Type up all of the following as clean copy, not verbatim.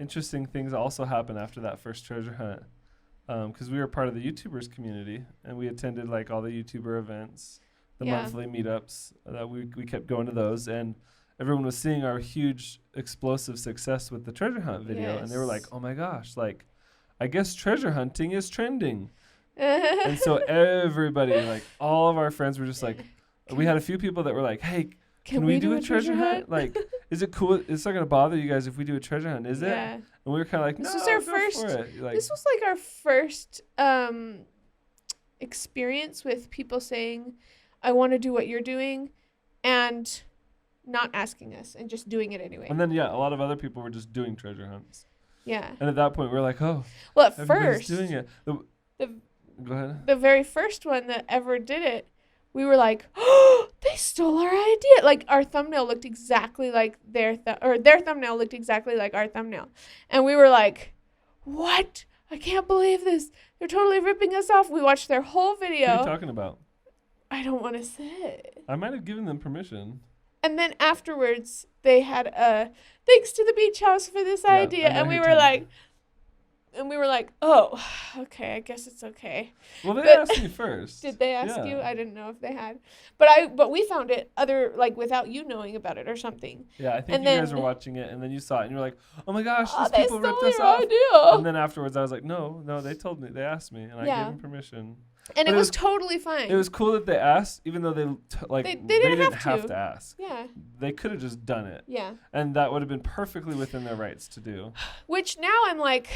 interesting things also happened after that first treasure hunt. Because we were part of the YouTubers community, and we attended like all the YouTuber events, the monthly meetups. That we kept going to those, and everyone was seeing our huge explosive success with the treasure hunt video, and they were like, "Oh my gosh, like, I guess treasure hunting is trending." And so everybody, like all of our friends, were just like, we had a few people that were like, "Hey, can we do a treasure hunt? Like, is it cool? It's not gonna bother you guys if we do a treasure hunt, is it?" And we were kind of like, "No, this was our first. Like, this was like our first experience with people saying, "I want to do what you're doing," and not asking us and just doing it anyway. And then a lot of other people were just doing treasure hunts. Yeah. And at that point, we were like, "Oh, well, at everybody's first doing it." Go ahead. The very first one that ever did it, we were like, "Oh, they stole our idea!" Like our thumbnail looked exactly like their thumbnail looked exactly like our thumbnail, and we were like, "What? I can't believe this! They're totally ripping us off." We watched their whole video. What are you talking about? I don't want to say it. I might have given them permission. And then afterwards, they had a thanks to the beach house for this idea, and we were like, "Oh, okay, I guess it's okay." Well, they asked me first. Did they ask you? I didn't know if they had, but we found it without you knowing about it or something. Yeah, I think you guys were watching it, and then you saw it, and you were like, "Oh my gosh, these people ripped us off." Idea. And then afterwards, I was like, "No, they told me, they asked me, and I gave them permission." And it was totally fine. It was cool that they asked, even though they didn't have to ask. Yeah. They could have just done it. Yeah. And that would have been perfectly within their rights to do. Which now I'm like,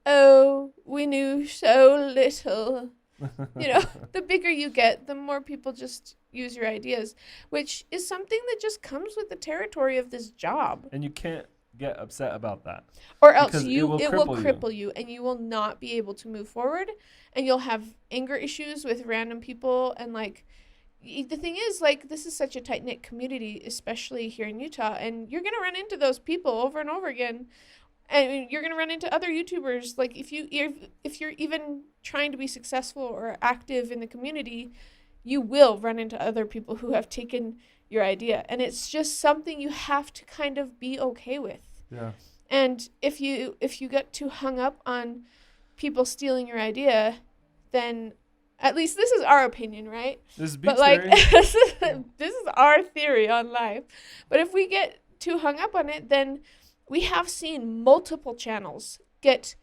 oh, we knew so little. The bigger you get, the more people just use your ideas, which is something that just comes with the territory of this job. And you can't get upset about that. Or else it will cripple you, and you will not be able to move forward, and you'll have anger issues with random people. And like, the thing is, like, this is such a tight-knit community, especially here in Utah, and you're going to run into those people over and over again. And you're going to run into other YouTubers. Like, if you're even trying to be successful or active in the community, you will run into other people who have taken your idea. And it's just something you have to kind of be okay with. Yeah. And if you get too hung up on people stealing your idea, then at least this is our opinion, right? This is beach theory. This is our theory on life. But if we get too hung up on it, then we have seen multiple channels get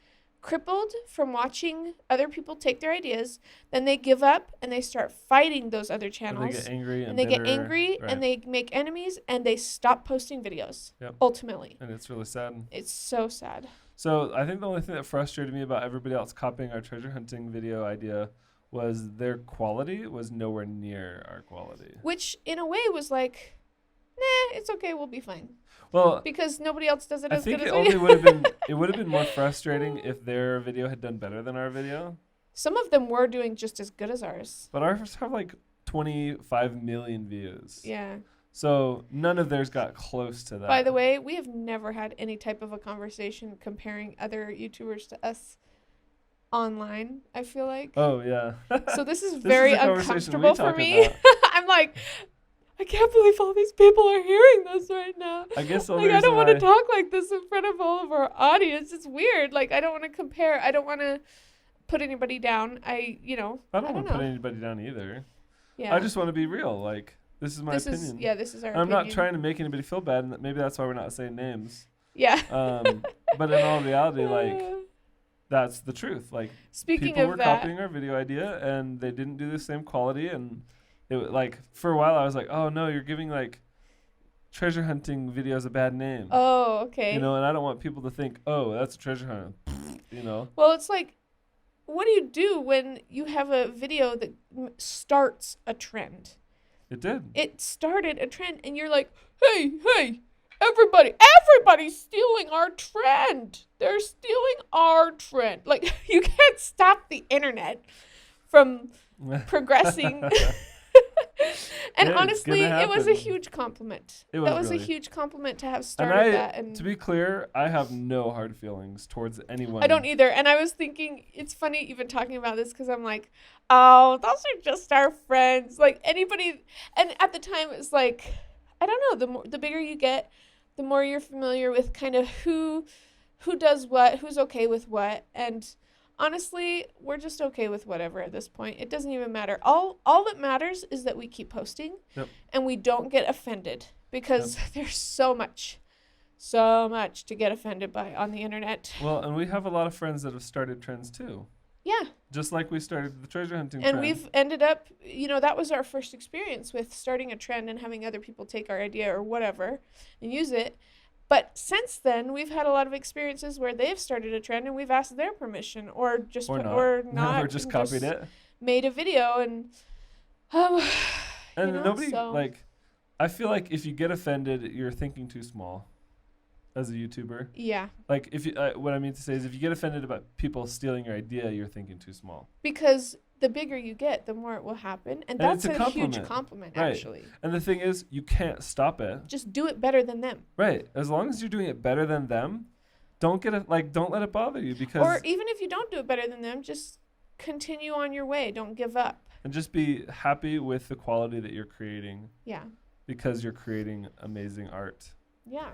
crippled from watching other people take their ideas. Then they give up and they start fighting those other channels. And they get angry and they bitter, get angry right. And they make enemies and they stop posting videos. Yep. Ultimately. And it's really sad. It's so sad. So I think the only thing that frustrated me about everybody else copying our treasure hunting video idea was their quality was nowhere near our quality. Which in a way was like, nah, it's okay, we'll be fine. Well, because nobody else does it as good as we do. I think it would have been more frustrating if their video had done better than our video. Some of them were doing just as good as ours. But ours have like 25 million views. Yeah. So none of theirs got close to that. By the way, we have never had any type of a conversation comparing other YouTubers to us online, I feel like. Oh, yeah. So this is very uncomfortable for me. I'm like, I can't believe all these people are hearing this right now. I guess I don't want to talk like this in front of all of our audience. It's weird. Like, I don't want to compare. I don't want to put anybody down. I don't want to put anybody down either. Yeah. I just want to be real. Like, this is my opinion. This is our opinion. I'm not trying to make anybody feel bad, and maybe that's why we're not saying names. Yeah. But in all reality, like, that's the truth. Like, people were copying our video idea, and they didn't do the same quality, and it like for a while I was like, oh no, you're giving like treasure hunting videos a bad name. Oh, okay. And I don't want people to think, oh, that's a treasure hunt. Well, it's like, what do you do when you have a video that starts a trend? It did. It started a trend, and you're like, hey, everybody's stealing our trend. They're stealing our trend. Like, you can't stop the internet from progressing. And honestly, it was a huge compliment. That was really a huge compliment to have started that. And to be clear, I have no hard feelings towards anyone. I don't either. And I was thinking, it's funny even talking about this because I'm like, oh, those are just our friends. Like anybody. And at the time, it was like, I don't know. The bigger you get, the more you're familiar with kind of who does what, who's okay with what. And honestly, we're just okay with whatever at this point. It doesn't even matter. All that matters is that we keep posting and we don't get offended, because there's so much to get offended by on the internet. Well, and we have a lot of friends that have started trends too. Yeah. Just like we started the treasure hunting and trend. We've ended up, that was our first experience with starting a trend and having other people take our idea or whatever and use it. But since then, we've had a lot of experiences where they've started a trend and we've asked their permission, or just or just copied it, made a video, and nobody I feel like if you get offended, you're thinking too small as a YouTuber. Yeah. Like if you, what I mean to say is, if you get offended about people stealing your idea, you're thinking too small. Because the bigger you get, the more it will happen. And that's a huge compliment, right. Actually. And the thing is, you can't stop it. Just do it better than them. Right. As long as you're doing it better than them, don't let it bother you. Because or even if you don't do it better than them, just continue on your way. Don't give up. And just be happy with the quality that you're creating. Yeah. Because you're creating amazing art. Yeah.